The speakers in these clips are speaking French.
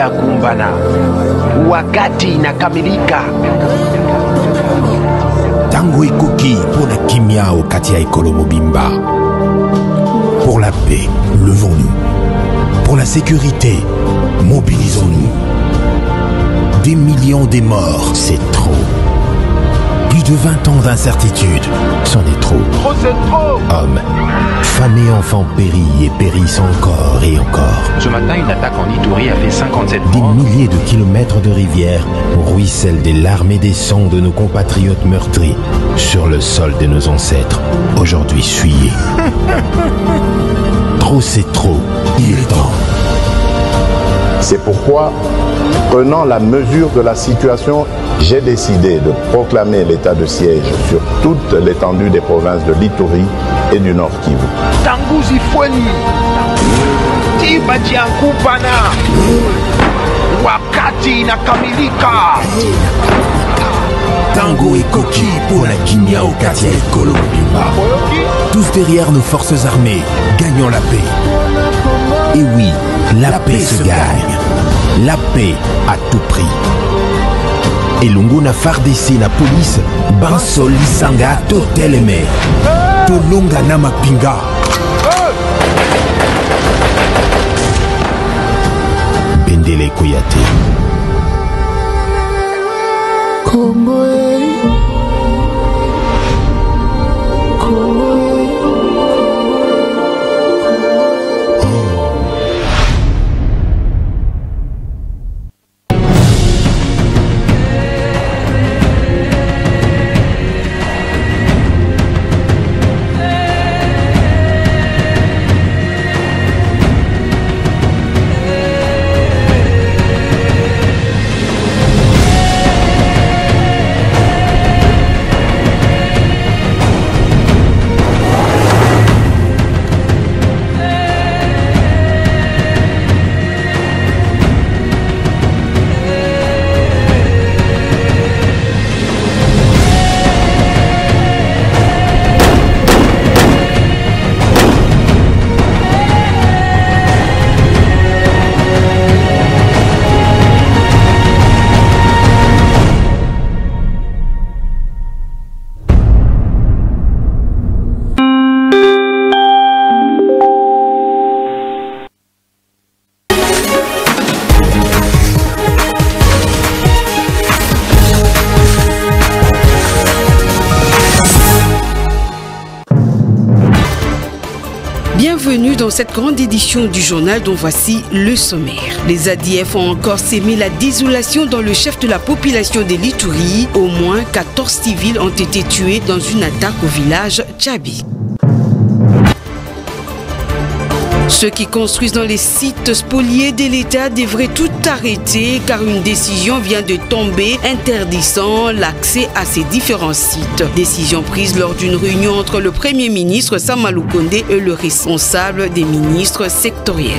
hajakumbana, wakati inakamilika. Tango ekoki mpona kimia okati ya ekolo mobimba. Pour la paix, levons-nous. Pour la sécurité, mobilisons-nous. Des millions de morts, c'est trop. Plus de 20 ans d'incertitude, c'en est trop. Trop, c'est trop. Hommes, femmes et enfants périllent et périssent encore et encore. Ce matin, une attaque en Ituri a fait 57 Des morts. milliers de kilomètres de rivières ruissellent des larmes et des sangs de nos compatriotes meurtris sur le sol de nos ancêtres, aujourd'hui souillés. Trop, c'est trop. Il est temps. C'est pourquoi, prenant la mesure de la situation, j'ai décidé de proclamer l'état de siège sur toute l'étendue des provinces de l'Ituri et du Nord Kivu. Tanguzi Fweni, Tibaji Ankupana, wakati inakamilika. Tango et Koki pour la Kimia au quartier Ekolo Mobimba. Tous derrière nos forces armées, gagnons la paix. Et oui, la paix se gagne. La paix à tout prix. Et Lunguna Fardesi la police, Bansol Lisanga Toteleme. Tolonga Namapinga. Bendele Koyate. Congo. Bienvenue dans cette grande édition du journal dont voici le sommaire. Les ADF ont encore sémé la désolation dans le chef de la population de l'Ituri. Au moins 14 civils ont été tués dans une attaque au village Tchabi. Ceux qui construisent dans les sites spoliés de l'État devraient tout arrêter car une décision vient de tomber interdisant l'accès à ces différents sites. Décision prise lors d'une réunion entre le Premier ministre Sama Lukonde et le responsable des ministres sectoriels.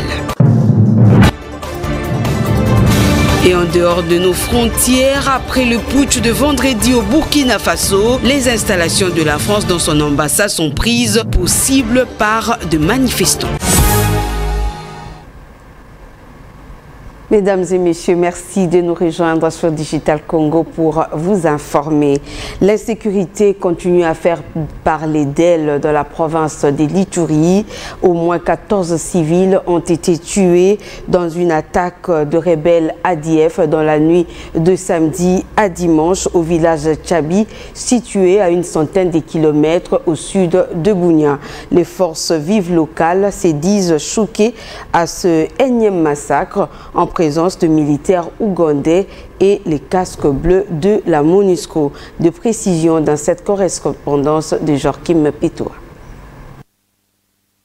Et en dehors de nos frontières, après le putsch de vendredi au Burkina Faso, les installations de la France dans son ambassade sont prises pour cible par de manifestants. Mesdames et messieurs, merci de nous rejoindre sur Digital Congo pour vous informer. L'insécurité continue à faire parler d'elle dans la province de l'Ituri. Au moins 14 civils ont été tués dans une attaque de rebelles ADF dans la nuit de samedi à dimanche au village Tchabi, situé à une centaine de kilomètres au sud de Bunia. Les forces vives locales se disent choquées à ce énième massacre en présence de militaires ougandais et les casques bleus de la MONUSCO. De précision dans cette correspondance de Joachim Pitoa.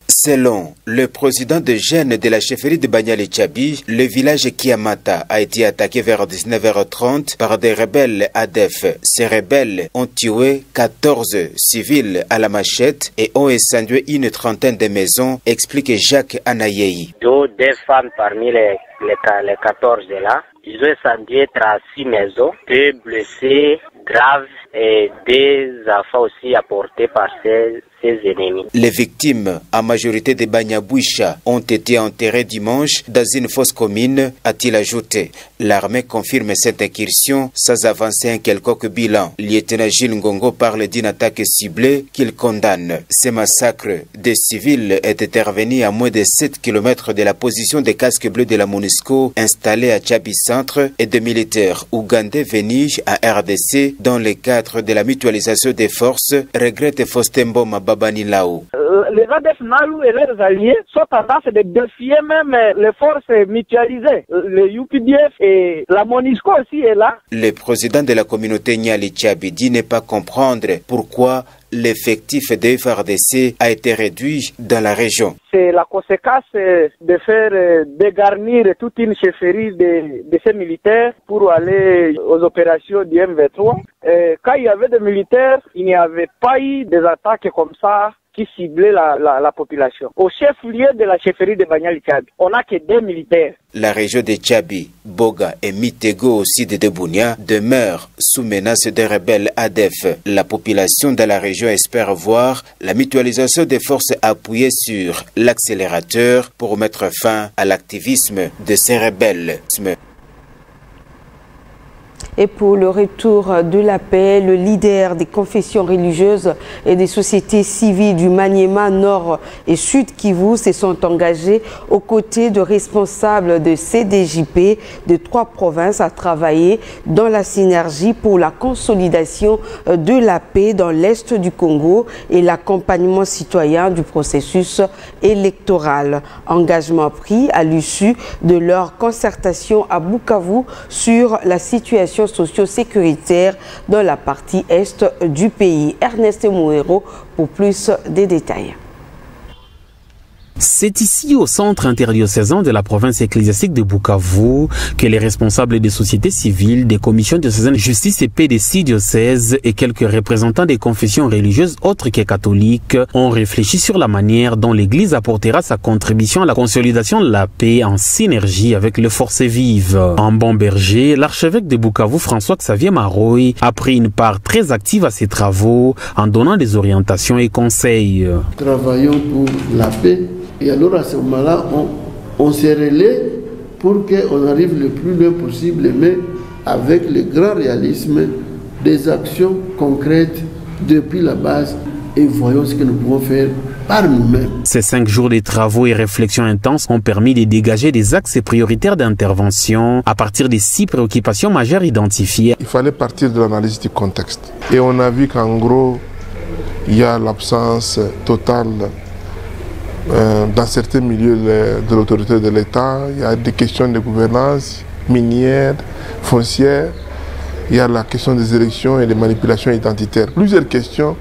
Selon le président de jeunes de la chefferie de Banyali-Tchabi, le village Kiamata a été attaqué vers 19h30 par des rebelles ADF. Ces rebelles ont tué 14 civils à la machette et ont incendié une trentaine de maisons, explique Jacques Anayei. Deux femmes parmi les 14 là, ils ont incendié 36 maisons, 2 blessés graves et des enfants aussi apportés par ses ennemis. Les victimes, en majorité des Banyabouicha, ont été enterrées dimanche dans une fosse commune, a-t-il ajouté. L'armée confirme cette incursion sans avancer un quelconque bilan. Lieutenant Gilles Ngongo parle d'une attaque ciblée qu'il condamne. Ces massacres des civils est intervenu à moins de 7 km de la position des casques bleus de la MONUSCO installée à Tchabi Centre et de militaires ougandais venus à RDC dans le cadre de la mutualisation des forces, regrette Faustin Mboma Babani Lao. Les ADF Nalu et leurs alliés sont tendance de défier même les forces mutualisées. Le UPDF et la MONUSCO aussi est là. Le président de la communauté Nyali Tchabi dit ne pas comprendre pourquoi l'effectif de FARDC a été réduit dans la région. C'est la conséquence de faire dégarnir toute une chefferie de ces militaires pour aller aux opérations du M23. Quand il y avait des militaires, il n'y avait pas eu des attaques comme ça qui ciblaient la population. Au chef-lieu de la chefferie de Banyali Tchabi, on n'a que 2 militaires. La région de Tchabi, Boga et Mitego au sud de Bunia demeurent sous menace des rebelles ADF. La population de la région espère voir la mutualisation des forces appuyée sur l'accélérateur pour mettre fin à l'activisme de ces rebelles. Et pour le retour de la paix, le leader des confessions religieuses et des sociétés civiles du Maniema Nord et Sud Kivu se sont engagés aux côtés de responsables de CDJP de 3 provinces à travailler dans la synergie pour la consolidation de la paix dans l'Est du Congo et l'accompagnement citoyen du processus électoral. Engagement pris à l'issue de leur concertation à Bukavu sur la situation socio-sécuritaire dans la partie est du pays. Ernest Mouero pour plus de détails. C'est ici, au centre interdiocésain de la province ecclésiastique de Bukavu, que les responsables des sociétés civiles, des commissions diocésaines de justice et paix des 6 diocèses et quelques représentants des confessions religieuses autres que catholiques ont réfléchi sur la manière dont l'Église apportera sa contribution à la consolidation de la paix en synergie avec les forces vives. En bon berger, l'archevêque de Bukavu, François-Xavier Maroy, a pris une part très active à ces travaux en donnant des orientations et conseils. Travaillons pour la paix. Et alors à ce moment-là, on se relaie pour qu'on arrive le plus loin possible, mais avec le grand réalisme des actions concrètes depuis la base et voyons ce que nous pouvons faire par nous-mêmes. Ces 5 jours de travaux et réflexions intenses ont permis de dégager des axes prioritaires d'intervention à partir des 6 préoccupations majeures identifiées. Il fallait partir de l'analyse du contexte. Et on a vu qu'en gros, il y a l'absence totale dans certains milieux de l'autorité de l'État. Il y a des questions de gouvernance minière, foncière, il y a la question des élections et des manipulations identitaires. Plusieurs questions,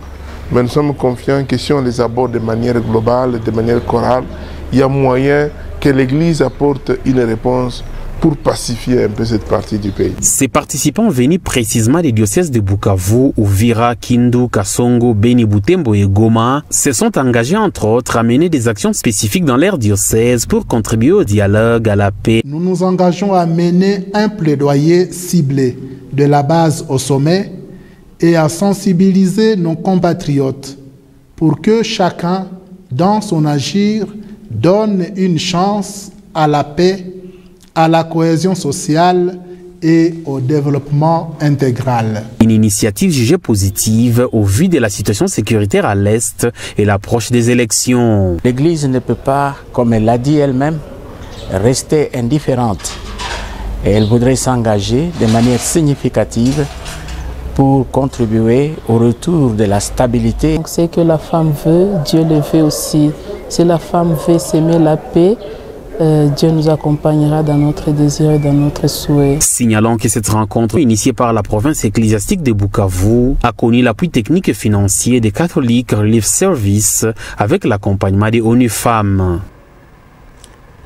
mais nous sommes confiants que si on les aborde de manière globale, de manière chorale, il y a moyen que l'Église apporte une réponse pour pacifier un peu cette partie du pays. Ces participants venus précisément des diocèses de Bukavu, Uvira, Kindu, Kasongo, Beni, Butembo et Goma se sont engagés entre autres à mener des actions spécifiques dans leur diocèse pour contribuer au dialogue, à la paix. Nous nous engageons à mener un plaidoyer ciblé de la base au sommet et à sensibiliser nos compatriotes pour que chacun, dans son agir, donne une chance à la paix, à la cohésion sociale et au développement intégral. Une initiative jugée positive au vu de la situation sécuritaire à l'Est et l'approche des élections. L'Église ne peut pas, comme elle l'a dit elle-même, rester indifférente. Et elle voudrait s'engager de manière significative pour contribuer au retour de la stabilité. Donc, ce que la femme veut, Dieu le veut aussi. Si la femme veut s'aimer la paix, Dieu nous accompagnera dans notre désir et dans notre souhait. Signalons que cette rencontre, initiée par la province ecclésiastique de Bukavu, a connu l'appui technique et financier des Catholic Relief Service avec l'accompagnement des ONU Femmes.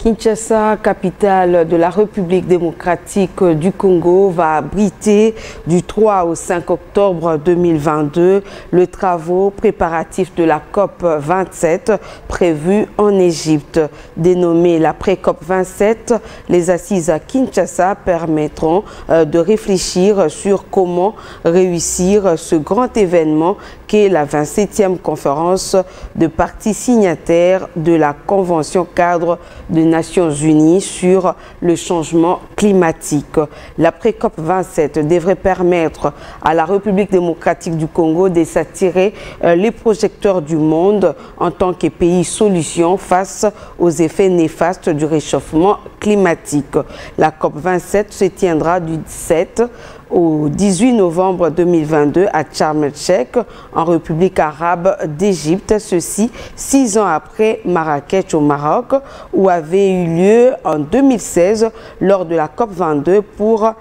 Kinshasa, capitale de la République démocratique du Congo, va abriter du 3 au 5 octobre 2022 le travaux préparatifs de la COP 27 prévue en Égypte. Dénommée la pré-COP 27, les assises à Kinshasa permettront de réfléchir sur comment réussir ce grand événement qu'est la 27e conférence de parties signataires de la Convention cadre des Nations Unies sur le changement climatique. L'après-COP 27 devrait permettre à la République démocratique du Congo de s'attirer les projecteurs du monde en tant que pays solution face aux effets néfastes du réchauffement climatique. La COP 27 se tiendra du 17 au 18 novembre 2022 à Sharm el-Sheikh, en République arabe d'Égypte, ceci 6 ans après Marrakech au Maroc, où avait eu lieu en 2016 lors de la COP 22 pour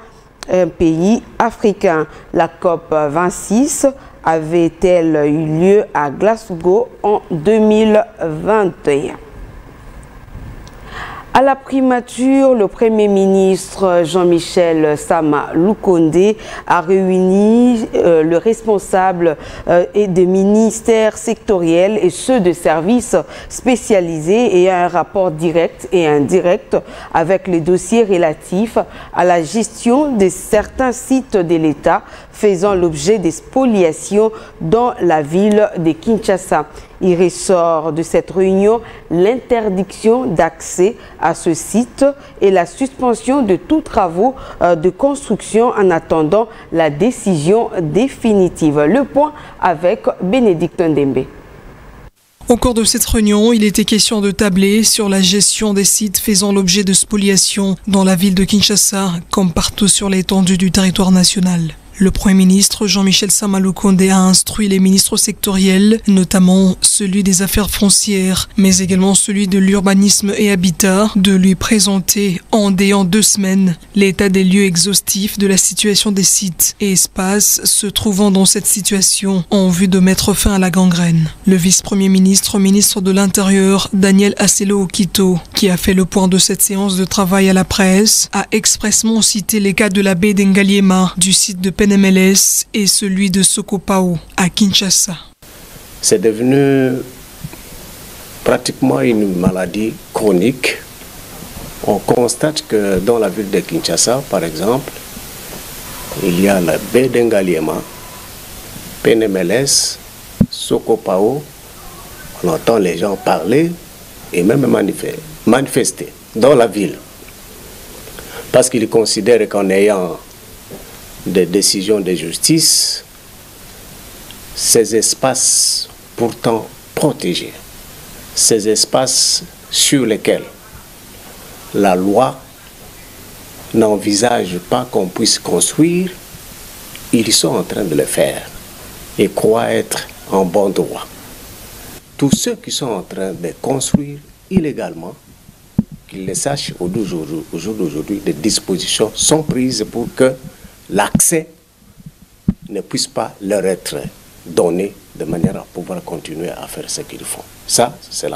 un pays africain. La COP 26 avait-elle eu lieu à Glasgow en 2021. À la primature, le Premier ministre Jean-Michel Sama Lukonde a réuni le responsable et des ministères sectoriels et ceux de services spécialisés et un rapport direct et indirect avec les dossiers relatifs à la gestion de certains sites de l'État faisant l'objet des spoliations dans la ville de Kinshasa. Il ressort de cette réunion l'interdiction d'accès à ce site et la suspension de tous travaux de construction en attendant la décision définitive. Le point avec Bénédicte Ndembe. Au cours de cette réunion, il était question de tabler sur la gestion des sites faisant l'objet de spoliation dans la ville de Kinshasa, comme partout sur l'étendue du territoire national. Le Premier ministre Jean-Michel Sama Lukonde a instruit les ministres sectoriels, notamment celui des affaires foncières, mais également celui de l'urbanisme et habitat, de lui présenter en 2 semaines l'état des lieux exhaustifs de la situation des sites et espaces se trouvant dans cette situation en vue de mettre fin à la gangrène. Le vice-premier ministre, ministre de l'Intérieur, Daniel Asselo Okito, qui a fait le point de cette séance de travail à la presse, a expressément cité les cas de la baie d'Engaliema, du site de PNMLS et celui de Sokopao à Kinshasa. C'est devenu pratiquement une maladie chronique. On constate que dans la ville de Kinshasa, par exemple, il y a la baie d'Engaliema, PNMLS, Sokopao. On entend les gens parler et même manifester dans la ville. Parce qu'ils considèrent qu'en ayant des décisions de justice, ces espaces pourtant protégés, ces espaces sur lesquels la loi n'envisage pas qu'on puisse construire, ils sont en train de le faire et croient être en bon droit. Tous ceux qui sont en train de construire illégalement, qu'ils le sachent au jour d'aujourd'hui, des dispositions sont prises pour que l'accès ne puisse pas leur être donné de manière à pouvoir continuer à faire ce qu'ils font. Ça, c'est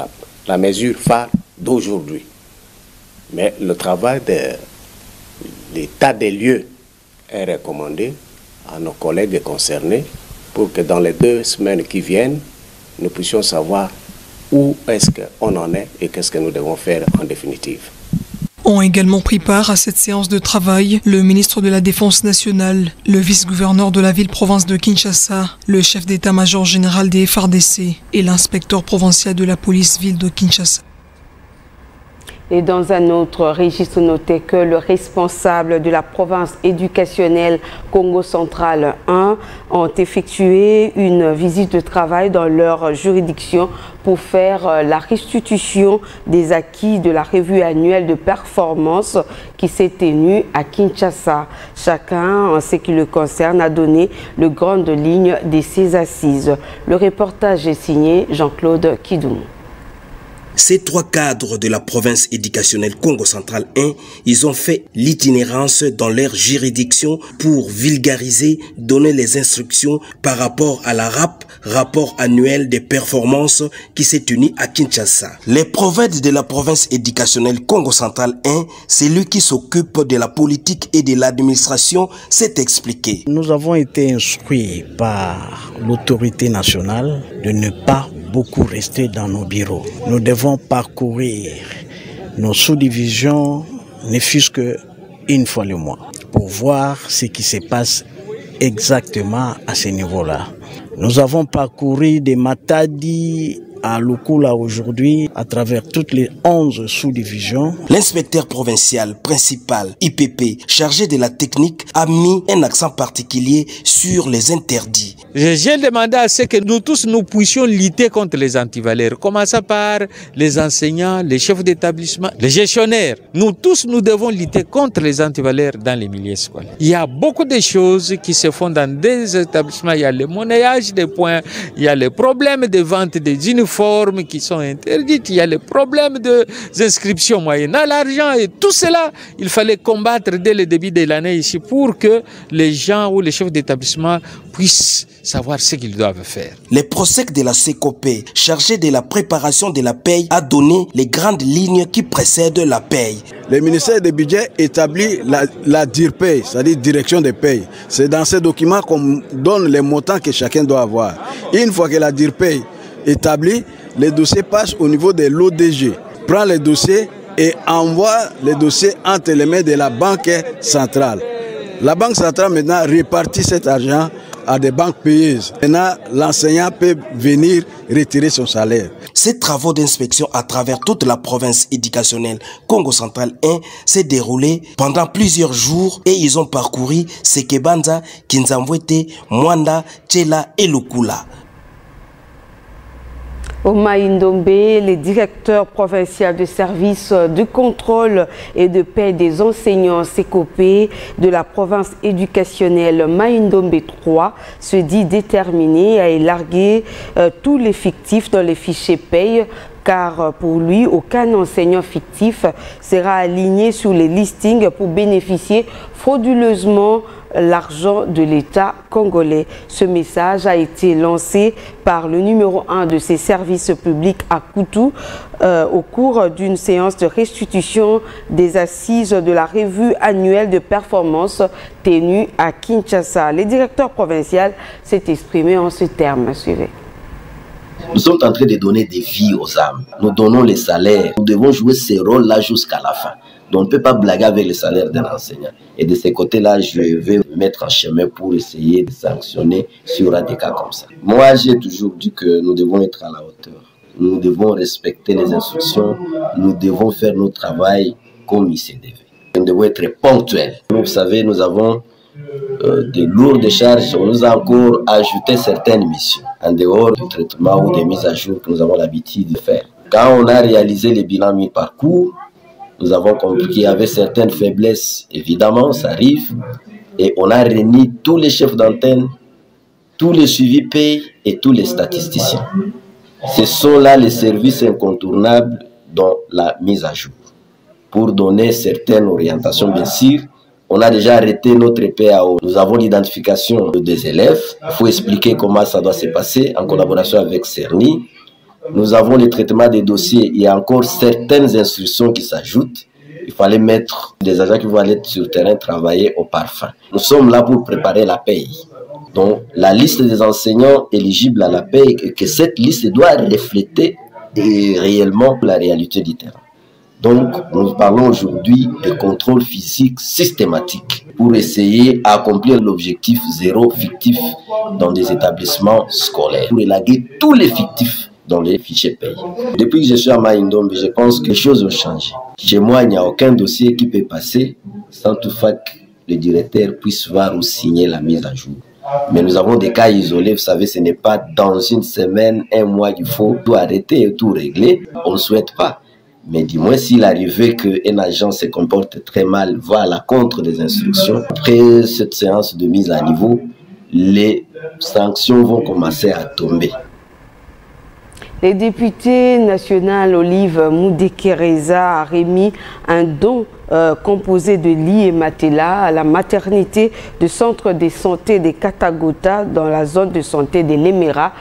la mesure phare d'aujourd'hui. Mais le travail de l'état des lieux est recommandé à nos collègues concernés pour que dans les 2 semaines qui viennent, nous puissions savoir où est-ce qu'on en est et qu'est-ce que nous devons faire en définitive. Ont également pris part à cette séance de travail le ministre de la Défense nationale, le vice-gouverneur de la ville-province de Kinshasa, le chef d'état-major général des FARDC et l'inspecteur provincial de la police-ville de Kinshasa. Et dans un autre registre, notez que le responsable de la province éducationnelle Congo Central 1 ont effectué une visite de travail dans leur juridiction pour faire la restitution des acquis de la revue annuelle de performance qui s'est tenue à Kinshasa. Chacun, en ce qui le concerne, a donné le grandes lignes de ses assises. Le reportage est signé Jean-Claude Kidoum. Ces 3 cadres de la province éducationnelle Congo Central 1, ils ont fait l'itinérance dans leur juridiction pour vulgariser, donner les instructions par rapport à la RAP, rapport annuel des performances qui s'est tenu à Kinshasa. Les prophètes de la province éducationnelle Congo Central 1, c'est lui qui s'occupe de la politique et de l'administration, s'est expliqué. Nous avons été instruits par l'autorité nationale de ne pas beaucoup rester dans nos bureaux. Nous devons parcourir nos sous-divisions, ne fût-ce qu'une fois le mois, pour voir ce qui se passe exactement à ce niveau-là. Nous avons parcouru des Matadi à Lukula aujourd'hui à travers toutes les 11 sous-divisions. L'inspecteur provincial principal IPP chargé de la technique a mis un accent particulier sur les interdits. J'ai demandé à ce que nous tous nous puissions lutter contre les antivaleurs, commençant par les enseignants, les chefs d'établissement, les gestionnaires. Nous tous, nous devons lutter contre les antivaleurs dans les milieux scolaires. Il y a beaucoup de choses qui se font dans des établissements. Il y a le monnayage des points, il y a les problèmes de vente des uniformes qui sont interdits, il y a les problèmes des inscriptions moyennant l'argent et tout cela, il fallait combattre dès le début de l'année ici pour que les gens ou les chefs d'établissement puissent savoir ce qu'ils doivent faire. Le PROSEC de la CECOP, chargé de la préparation de la paye, a donné les grandes lignes qui précèdent la paye. Le ministère des Budgets établit la DIRPAY, c'est-à-dire Direction des payes. C'est dans ces documents qu'on donne les montants que chacun doit avoir. Une fois que la DIRPAY établit, les dossiers passent au niveau de l'ODG, prend les dossiers et envoie les dossiers entre les mains de la Banque centrale. La Banque centrale maintenant répartit cet argent à des banques payeuses. Maintenant, l'enseignant peut venir retirer son salaire. Ces travaux d'inspection à travers toute la province éducationnelle Congo Central 1 s'est déroulé pendant plusieurs jours et ils ont parcouru Sekebanza, Kinzambwete, Mwanda, Tchela et Lukula. Au Maïndombe, les directeurs provinciaux de services de contrôle et de paie des enseignants CECOP de la province éducationnelle Maïndombe 3 se dit déterminé à élarguer tous les fictifs dans les fichiers paye, car pour lui, aucun enseignant fictif sera aligné sur les listings pour bénéficier frauduleusement l'argent de l'État congolais. Ce message a été lancé par le numéro 1 de ses services publics à Koutou au cours d'une séance de restitution des assises de la revue annuelle de performance tenue à Kinshasa. Le directeur provincial s'est exprimé en ces termes. Suivez. Nous sommes en train de donner des vies aux âmes. Nous donnons les salaires. Nous devons jouer ces rôles-là jusqu'à la fin. Donc on ne peut pas blaguer avec le salaire d'un enseignant. Et de ce côté-là, je vais me mettre en chemin pour essayer de sanctionner sur des cas comme ça. Moi, j'ai toujours dit que nous devons être à la hauteur. Nous devons respecter les instructions. Nous devons faire notre travail comme il se devait. Nous devons être ponctuels. Vous savez, nous avons de lourdes charges. On nous a encore ajouté certaines missions en dehors du traitement ou des mises à jour que nous avons l'habitude de faire. Quand on a réalisé les bilans mi-parcours, nous avons compris qu'il y avait certaines faiblesses, évidemment, ça arrive, et on a réuni tous les chefs d'antenne, tous les suivis payés et tous les statisticiens. Ce sont là les services incontournables dans la mise à jour. Pour donner certaines orientations, bien sûr, on a déjà arrêté notre PAO. Nous avons l'identification des élèves. Il faut expliquer comment ça doit se passer en collaboration avec CERNI. Nous avons le traitement des dossiers. Il y a encore certaines instructions qui s'ajoutent. Il fallait mettre des agents qui vont aller sur le terrain travailler au parfum. Nous sommes là pour préparer la paye. Donc, la liste des enseignants éligibles à la paye, et que cette liste doit refléter réellement la réalité du terrain. Donc, nous parlons aujourd'hui de contrôle physique systématique pour essayer d'accomplir l'objectif zéro fictif dans des établissements scolaires, pour élaguer tous les fictifs dans les fichiers payés. Depuis que je suis à Maïndombe, je pense que les choses ont changé. Chez moi, il n'y a aucun dossier qui peut passer sans toutefois que le directeur puisse voir ou signer la mise à jour. Mais nous avons des cas isolés, vous savez, ce n'est pas dans une semaine, un mois qu'il faut tout arrêter et tout régler. On ne souhaite pas. Mais du moins, s'il arrivait qu'un agent se comporte très mal, va à la contre des instructions, après cette séance de mise à niveau, les sanctions vont commencer à tomber. Les députés nationaux Olive Moudekereza a remis un don composé de lits et matelas à la maternité du centre de santé de Katagota dans la zone de santé de Lemera,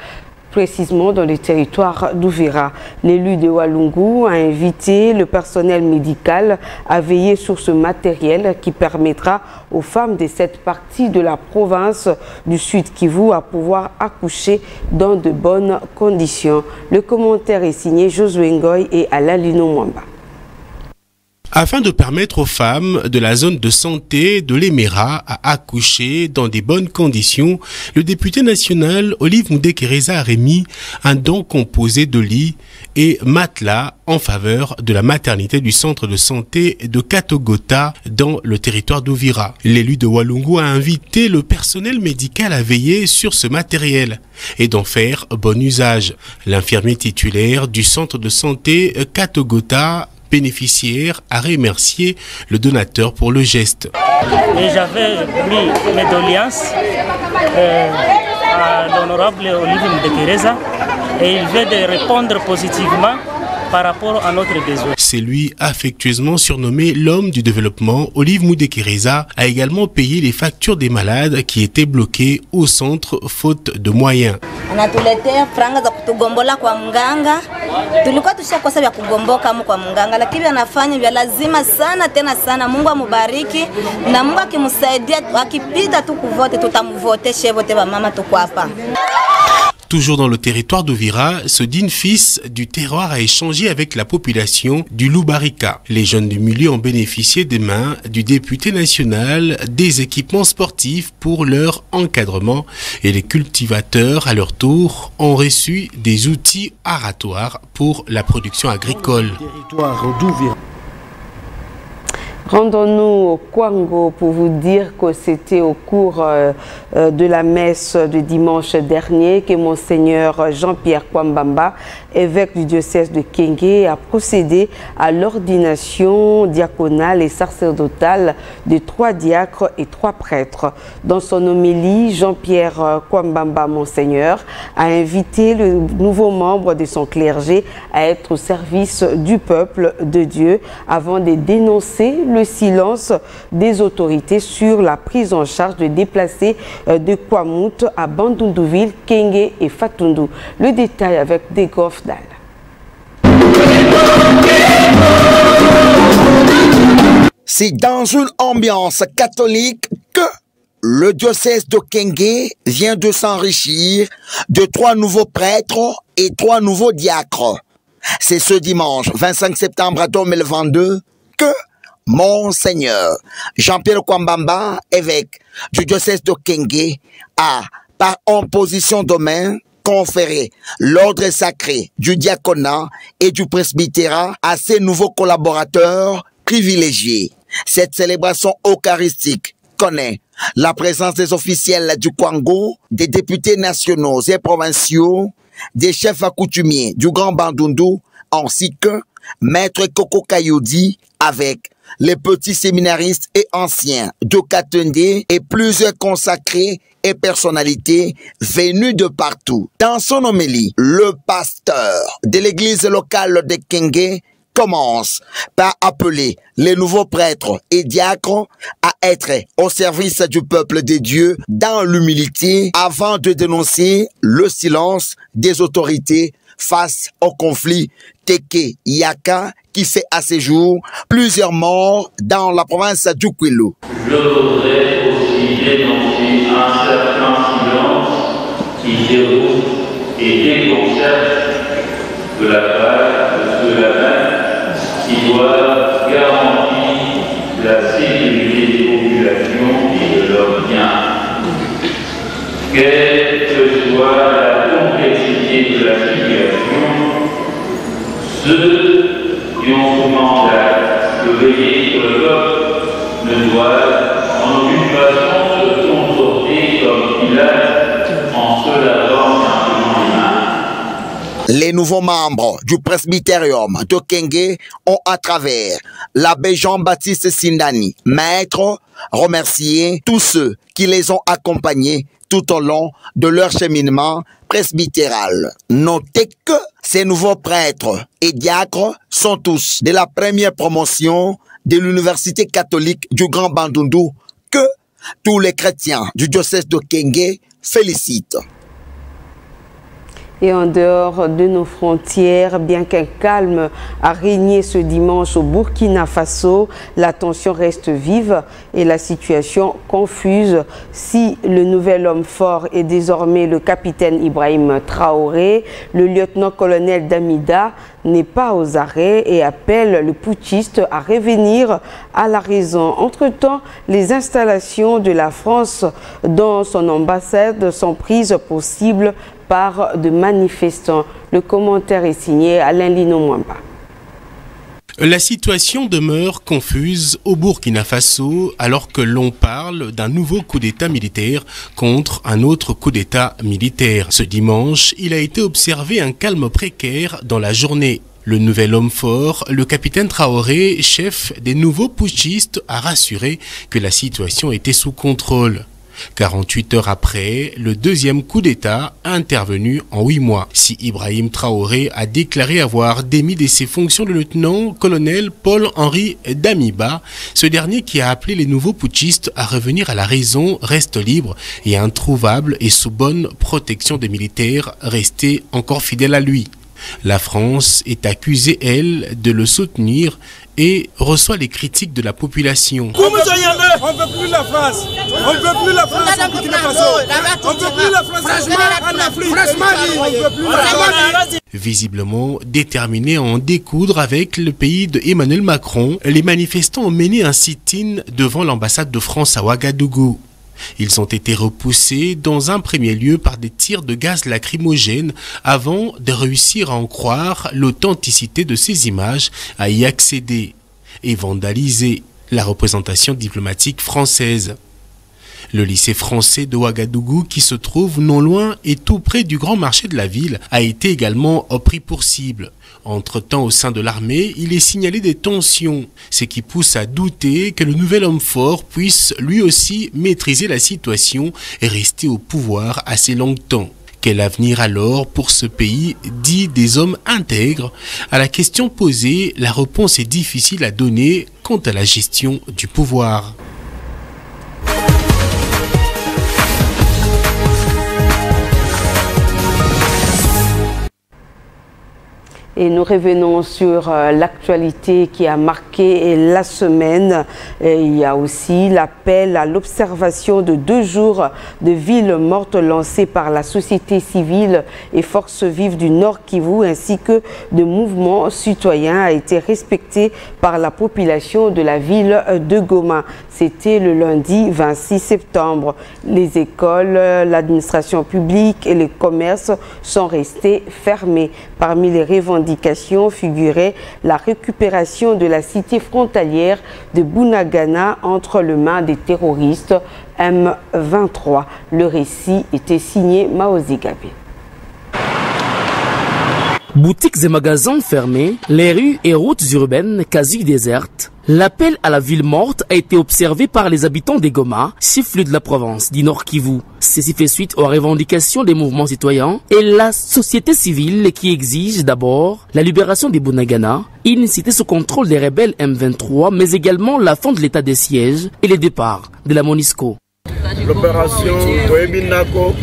précisément dans le territoire d'Ouvira. L'élu de Walungu a invité le personnel médical à veiller sur ce matériel qui permettra aux femmes de cette partie de la province du Sud Kivu à pouvoir accoucher dans de bonnes conditions. Le commentaire est signé Josué Ngoy et Alalino Mwamba. Afin de permettre aux femmes de la zone de santé de l'Emera à accoucher dans des bonnes conditions, le député national Olive Moudekereza a remis un don composé de lits et matelas en faveur de la maternité du centre de santé de Katogota dans le territoire d'Ouvira. L'élu de Walungu a invité le personnel médical à veiller sur ce matériel et d'en faire bon usage. L'infirmier titulaire du centre de santé Katogota bénéficiaire a remercié le donateur pour le geste. Et j'avais mis mes doléances à l'honorable Olive Moudekereza et il vient de répondre positivement par rapport à notre besoin. C'est lui, affectueusement surnommé l'homme du développement, Olive Moudekereza, a également payé les factures des malades qui étaient bloqués au centre faute de moyens. Anatuletea franga za kutugombola kwa mganga. Tulikuwa tushakosa vya kugomboka kwa mganga, lakini anafanya vya lazima sana tena sana. Mungu amubariki na Mungu akimsaidia akipita tu kuvote tutamvotesha vote ba mama tuko hapa. Toujours dans le territoire d'Ouvira, ce digne fils du terroir a échangé avec la population du Loubarika. Les jeunes du milieu ont bénéficié des mains du député national des équipements sportifs pour leur encadrement et les cultivateurs, à leur tour, ont reçu des outils aratoires pour la production agricole. Rendons-nous au Kwango pour vous dire que c'était au cours de la messe de dimanche dernier que Monseigneur Jean-Pierre Kwambamba, évêque du diocèse de Kenge, a procédé à l'ordination diaconale et sacerdotale de 3 diacres et 3 prêtres. Dans son homélie, Jean-Pierre Kwambamba, Monseigneur, a invité le nouveau membre de son clergé à être au service du peuple de Dieu avant de dénoncer le silence des autorités sur la prise en charge de déplacés de Kwamut à Bandundouville, Kenge et Fatundu. Le détail avec Degof Dal. C'est dans une ambiance catholique que le diocèse de Kenge vient de s'enrichir de 3 nouveaux prêtres et 3 nouveaux diacres. C'est ce dimanche 25 septembre 2022 que Monseigneur Jean-Pierre Kwambamba, évêque du diocèse de Kenge, a, par imposition de main, conféré l'ordre sacré du diaconat et du presbytérat à ses nouveaux collaborateurs privilégiés. Cette célébration eucharistique connaît la présence des officiels du Kwango, des députés nationaux et provinciaux, des chefs accoutumiers du Grand Bandundu, ainsi que Maître Koko Kayoudi avec les petits séminaristes et anciens de Katende et plusieurs consacrés et personnalités venues de partout. Dans son homélie, le pasteur de l'église locale de Kenge commence par appeler les nouveaux prêtres et diacres à être au service du peuple de Dieu dans l'humilité avant de dénoncer le silence des autorités face au conflit Teke Yaka qui fait à ce jour plusieurs morts dans la province du Kwilu. Je voudrais aussi dénoncer un certain silence qui déroute et déconcerte de la part de ceux-là qui doivent garantir la sécurité des populations et de leurs biens. Quelle que soit la complexité de la situation, ceux qui ont pour mandat de veiller sur le peuple ne doivent en aucune façon se comporter comme Pilate en se lavant simplement les mains. Les nouveaux membres du presbytérium de Kenge ont, à travers l'abbé Jean-Baptiste Sindani, maître, remercié tous ceux qui les ont accompagnés tout au long de leur cheminement presbytéral. Notez que ces nouveaux prêtres et diacres sont tous de la première promotion de l'Université catholique du Grand Bandundu que tous les chrétiens du diocèse de Kenge félicitent. Et en dehors de nos frontières, bien qu'un calme a régné ce dimanche au Burkina Faso, la tension reste vive et la situation confuse. Si le nouvel homme fort est désormais le capitaine Ibrahim Traoré, le lieutenant-colonel Damida n'est pas aux arrêts et appelle le putschiste à revenir à la raison. Entre-temps, les installations de la France dans son ambassade sont prises pour cible par de manifestants. Le commentaire est signé Alain Lino Mwamba. La situation demeure confuse au Burkina Faso alors que l'on parle d'un nouveau coup d'État militaire contre un autre coup d'État militaire. Ce dimanche, il a été observé un calme précaire dans la journée. Le nouvel homme fort, le capitaine Traoré, chef des nouveaux putschistes, a rassuré que la situation était sous contrôle. 48 heures après, le deuxième coup d'État a intervenu en 8 mois. Si Ibrahim Traoré a déclaré avoir démis de ses fonctions le lieutenant-colonel Paul-Henri Damiba, ce dernier qui a appelé les nouveaux putschistes à revenir à la raison reste libre et introuvable et sous bonne protection des militaires restés encore fidèles à lui. La France est accusée, elle, de le soutenir et reçoit les critiques de la population. On ne veut plus la France. On ne veut plus la France au Burkina Faso. On ne veut plus la France en Afrique. On ne veut plus la France. Visiblement déterminés à en découdre avec le pays de Emmanuel Macron, les manifestants ont mené un sit-in devant l'ambassade de France à Ouagadougou. Ils ont été repoussés dans un premier lieu par des tirs de gaz lacrymogène avant de réussir à en croire l'authenticité de ces images, à y accéder et vandaliser la représentation diplomatique française. Le lycée français de Ouagadougou, qui se trouve non loin et tout près du grand marché de la ville, a été également pris pour cible. Entre-temps, au sein de l'armée, il est signalé des tensions, ce qui pousse à douter que le nouvel homme fort puisse lui aussi maîtriser la situation et rester au pouvoir assez longtemps. Quel avenir alors pour ce pays dit des hommes intègres? À la question posée, la réponse est difficile à donner quant à la gestion du pouvoir. Et nous revenons sur l'actualité qui a marqué la semaine. Et il y a aussi l'appel à l'observation de 2 jours de villes mortes lancés par la société civile et forces vives du Nord Kivu ainsi que de mouvements citoyens a été respecté par la population de la ville de Goma. C'était le lundi 26 septembre. Les écoles, l'administration publique et les commerces sont restés fermés. Parmi les revendications figurait la récupération de la cité frontalière de Bunagana entre les mains des terroristes M23. Le récit était signé Mao Zigabe. Boutiques et magasins fermés, les rues et routes urbaines quasi désertes. L'appel à la ville morte a été observé par les habitants des Goma, chef-lieu de la province du Nord Kivu. Ceci fait suite aux revendications des mouvements citoyens et la société civile qui exige d'abord la libération des Bunagana, une cité sous contrôle des rebelles M23, mais également la fin de l'état de siège et le départ de la MONUSCO. L'opération Toebinako,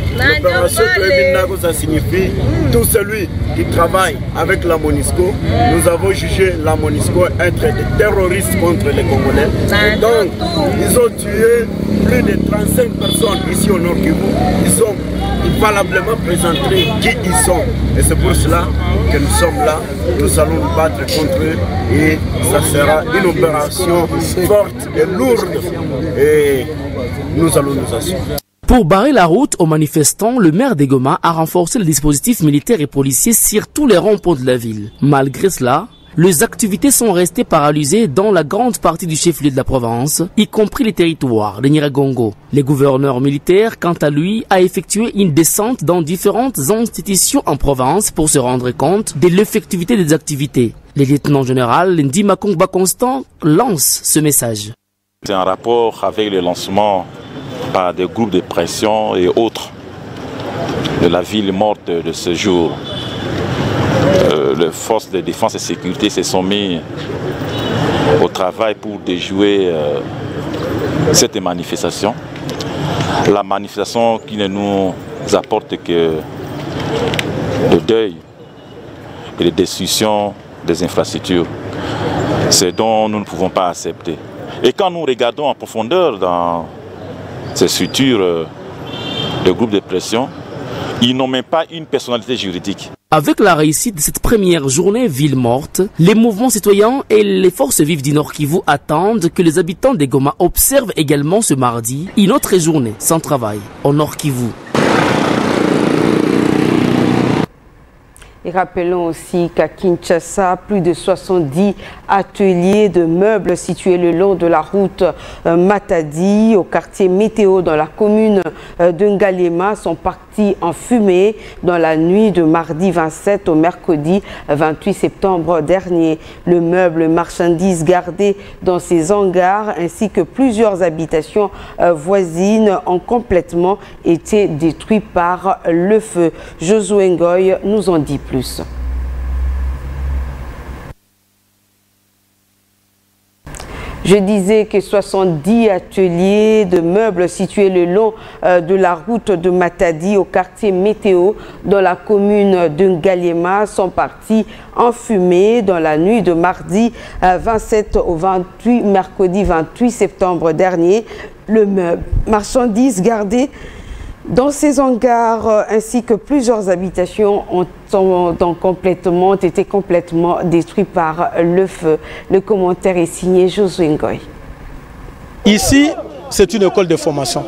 ça signifie tout celui qui travaille avec la MONUSCO. Nous avons jugé la MONUSCO être des terroristes contre les Congolais. Et donc, ils ont tué plus de 35 personnes ici au Nord Kivu. Ils ont valablement présenté qui ils sont. Et c'est pour cela que nous sommes là. Nous allons nous battre contre eux et ça sera une opération forte et lourde. Et nous allons nous assurer. Pour barrer la route aux manifestants, le maire de Goma a renforcé le dispositif militaire et policier sur tous les ronds-points de la ville. Malgré cela, les activités sont restées paralysées dans la grande partie du chef-lieu de la province, y compris les territoires de Nyiragongo. Le gouverneur militaire, quant à lui, a effectué une descente dans différentes institutions en province pour se rendre compte de l'effectivité des activités. Le lieutenant général Ndi Makongba Constant lance ce message. C'est un rapport avec le lancement par des groupes de pression et autres de la ville morte de ce jour. Les forces de défense et sécurité se sont mis au travail pour déjouer cette manifestation. La manifestation qui ne nous apporte que le deuil et la destruction des infrastructures. C'est dont nous ne pouvons pas accepter. Et quand nous regardons en profondeur dans ces structures de groupes de pression, ils n'ont même pas une personnalité juridique. Avec la réussite de cette première journée ville morte, les mouvements citoyens et les forces vives du Nord Kivu attendent que les habitants des Goma observent également ce mardi une autre journée sans travail au Nord Kivu. Et rappelons aussi qu'à Kinshasa, plus de 70 ateliers de meubles situés le long de la route Matadi au quartier Météo dans la commune de Ngalema sont partis en fumée dans la nuit de mardi 27 au mercredi 28 septembre dernier. Le meuble marchandises gardé dans ces hangars ainsi que plusieurs habitations voisines ont complètement été détruits par le feu. Josué Ngoy nous en dit plus. Je disais que 70 ateliers de meubles situés le long de la route de Matadi au quartier Météo dans la commune de Ngaliema sont partis en fumée dans la nuit de mardi 27 au mercredi 28 septembre dernier. Le meuble marchandises gardé dans ces hangars ainsi que plusieurs habitations ont été complètement détruites par le feu. Le commentaire est signé Josué Ngoy. Ici, c'est une école de formation.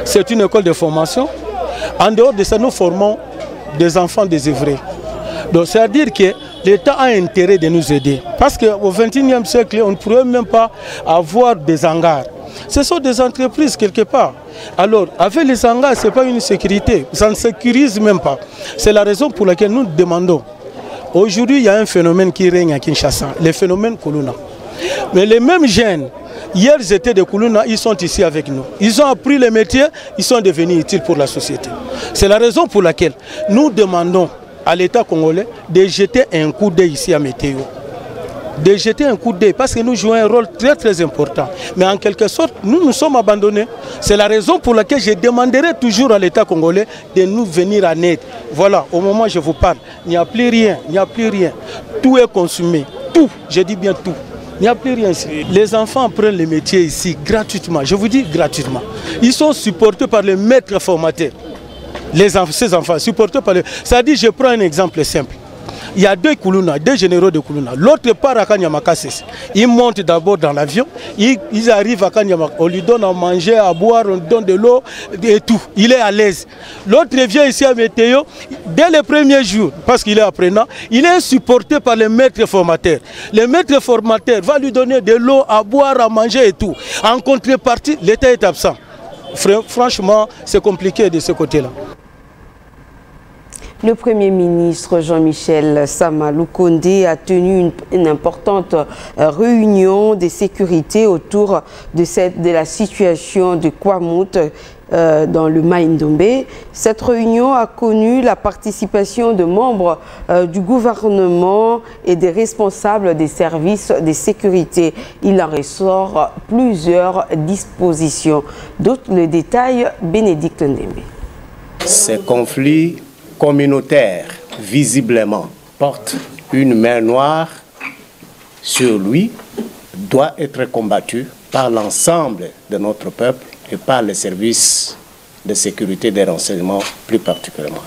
C'est une école de formation. En dehors de ça, nous formons des enfants désœuvrés. Donc, c'est-à-dire que l'État a intérêt de nous aider. Parce qu'au XXIe siècle, on ne pourrait même pas avoir des hangars. Ce sont des entreprises quelque part. Alors, avec les hangars, ce n'est pas une sécurité. Ça ne sécurise même pas. C'est la raison pour laquelle nous demandons. Aujourd'hui, il y a un phénomène qui règne à Kinshasa, le phénomène Kuluna. Mais les mêmes jeunes, hier ils étaient de Kuluna, ils sont ici avec nous. Ils ont appris le métier, ils sont devenus utiles pour la société. C'est la raison pour laquelle nous demandons à l'État congolais de jeter un coup d'œil ici à Météo. De jeter un coup d'œil parce que nous jouons un rôle très très important. Mais en quelque sorte, nous nous sommes abandonnés. C'est la raison pour laquelle je demanderai toujours à l'État congolais de nous venir en aide. Voilà, au moment où je vous parle, il n'y a plus rien, il n'y a plus rien. Tout est consumé, tout, je dis bien tout. Il n'y a plus rien ici. Les enfants apprennent le métier ici gratuitement, je vous dis gratuitement. Ils sont supportés par les maîtres formateurs. Ces enfants supportés par les... C'est-à-dire, je prends un exemple simple. Il y a deux généraux de Kuluna. L'autre part à Kanyamakassis. Ils montent d'abord dans l'avion. Ils arrivent à Kanyamak. On lui donne à manger, à boire, on lui donne de l'eau et tout. Il est à l'aise. L'autre vient ici à Météo. Dès les premiers jours, parce qu'il est apprenant, il est supporté par les maîtres formateurs. Les maîtres formateurs vont lui donner de l'eau, à boire, à manger et tout. En contrepartie, l'État est absent. Franchement, c'est compliqué de ce côté-là. Le Premier ministre Jean-Michel Sama Lukonde a tenu une importante réunion de sécurité autour de la situation de Kwamut dans le Maïndombe. Cette réunion a connu la participation de membres du gouvernement et des responsables des services de sécurité. Il en ressort plusieurs dispositions. D'autres le détail, Bénédicte Ndembe. Ces conflits communautaires, visiblement, portent une main noire sur lui, doit être combattu par l'ensemble de notre peuple et par les services de sécurité des renseignements plus particulièrement.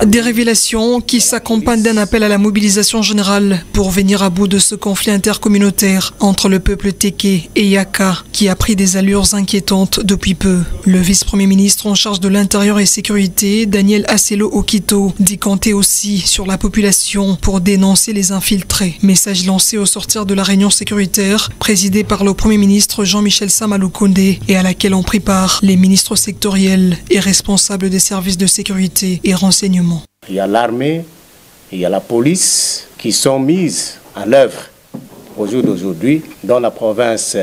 Des révélations qui s'accompagnent d'un appel à la mobilisation générale pour venir à bout de ce conflit intercommunautaire entre le peuple Téké et Yaka qui a pris des allures inquiétantes depuis peu. Le vice-premier ministre en charge de l'intérieur et sécurité, Daniel Asselo Okito, dit compter aussi sur la population pour dénoncer les infiltrés. Message lancé au sortir de la réunion sécuritaire présidée par le premier ministre Jean-Michel Sama Lukonde et à laquelle ont pris part les ministres sectoriels et responsable des services de sécurité et renseignement. Il y a l'armée, il y a la police qui sont mises à l'œuvre au jour d'aujourd'hui dans la province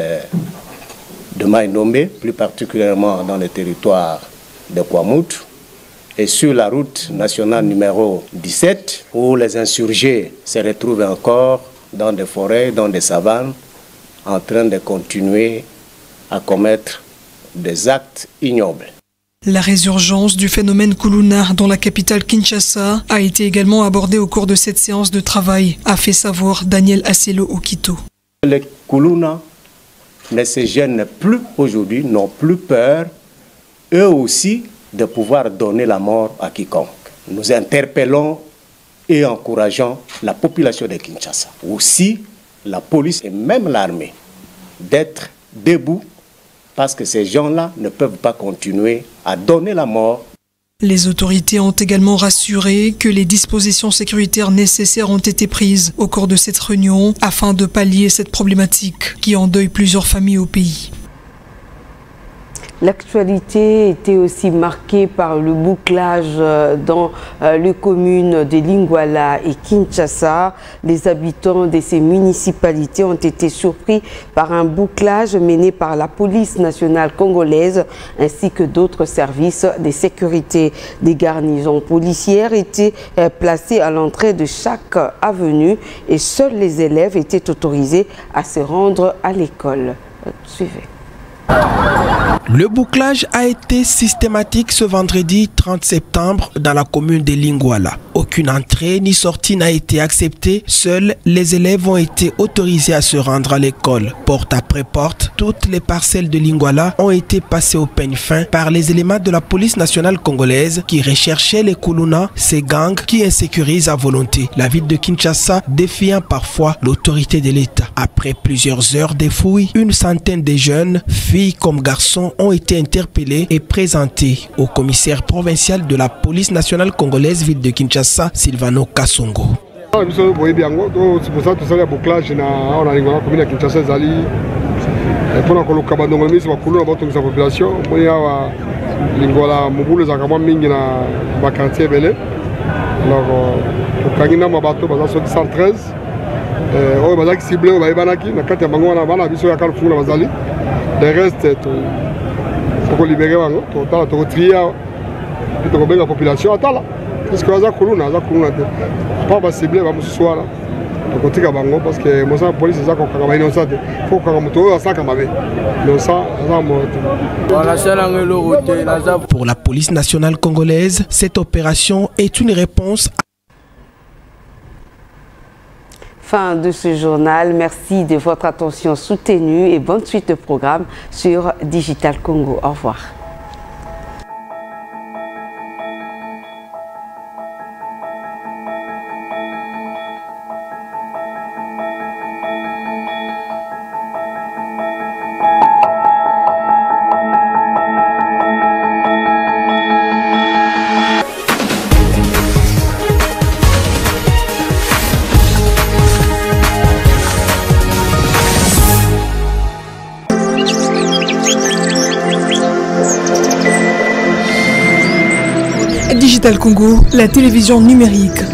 de Maïnomé, plus particulièrement dans le territoire de Kwamoutou, et sur la route nationale numéro 17, où les insurgés se retrouvent encore dans des forêts, dans des savanes, en train de continuer à commettre des actes ignobles. La résurgence du phénomène Kuluna dans la capitale Kinshasa a été également abordée au cours de cette séance de travail, a fait savoir Daniel Asselo Okito. Les Kuluna ne se gênent plus aujourd'hui, n'ont plus peur, eux aussi, de pouvoir donner la mort à quiconque. Nous interpellons et encourageons la population de Kinshasa, aussi la police et même l'armée, d'être debout parce que ces gens-là ne peuvent pas continuer à donner la mort. Les autorités ont également rassuré que les dispositions sécuritaires nécessaires ont été prises au cours de cette réunion afin de pallier cette problématique qui endeuille plusieurs familles au pays. L'actualité était aussi marquée par le bouclage dans les communes de Lingwala et Kinshasa. Les habitants de ces municipalités ont été surpris par un bouclage mené par la police nationale congolaise ainsi que d'autres services de sécurité. Des garnisons policières étaient placées à l'entrée de chaque avenue et seuls les élèves étaient autorisés à se rendre à l'école. Suivez. Le bouclage a été systématique ce vendredi 30 septembre dans la commune de Lingwala. Aucune entrée ni sortie n'a été acceptée. Seuls les élèves ont été autorisés à se rendre à l'école. Porte après porte, toutes les parcelles de Lingwala ont été passées au peigne fin par les éléments de la police nationale congolaise qui recherchaient les Kuluna, ces gangs qui insécurisent à volonté la ville de Kinshasa, défiant parfois l'autorité de l'État. Après plusieurs heures de fouilles, une centaine de jeunes, filles comme garçons, ont été interpellés et présentés au commissaire provincial de la police nationale congolaise ville de Kinshasa, Silvano Kassongo. C'est pour ça que tout ça, bouclage dans la commune de Kinshasa, pour la population, Lingwala Mobulu Zakama Mingi na quartier Belé. Alors, Kangina Mabato, 113. Oh, bazaki ciblé au Baïbanaki, na kati ya bango na bana biso ya Carrefour na bazali. Le reste, il faut libérer bango, to trier, to ko benga population atala. Parce que baza kuluna, pas ba ciblé ba musuwa là. To ko tika bango parce que mosa police za ko kanga ba innocent. Faut kanga muto sa kama be. Innocent za moto. Pour la police nationale congolaise, cette opération est une réponse. Fin de ce journal. Merci de votre attention soutenue et bonne suite de programme sur Digital Congo. Au revoir. Digital Congo, la télévision numérique.